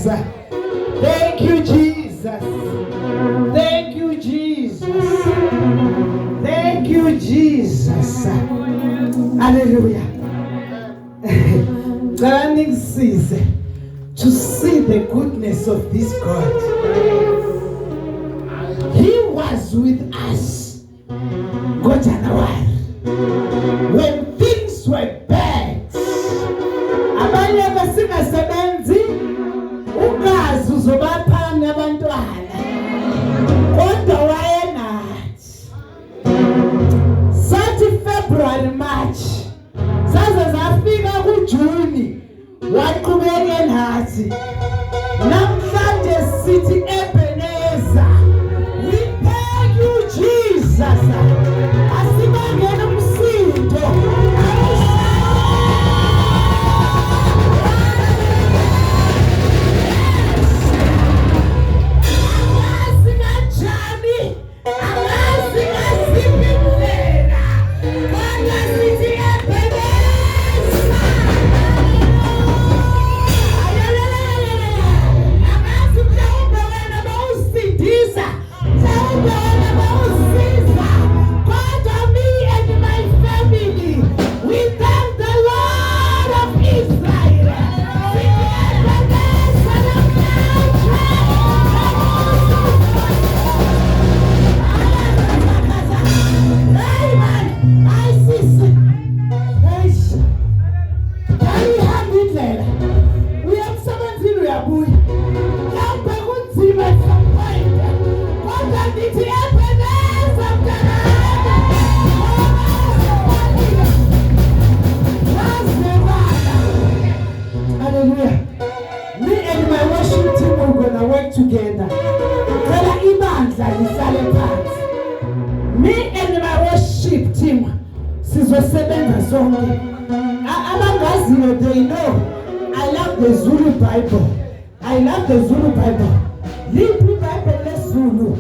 Jesus. Thank you, Jesus. Thank you, Jesus. Thank you, Jesus. Hallelujah. To see the goodness of this God. He was with us. God January. When things were bad. Abanye abasingasebenzi ungazi uzobaphana abantwana. Kodwa wayenathi. Sathi February March. Saze zafika kuJuni. Waqhubeke nathi. Namhlanje sithi Ebenezer. We thank you, Jesus. Asibangena umsindo. Together. Me and my worship team sizosebenza sonke. Abangaziyo they know I love the Zulu Bible. I love the Zulu Bible. Liphi Bible leSizulu.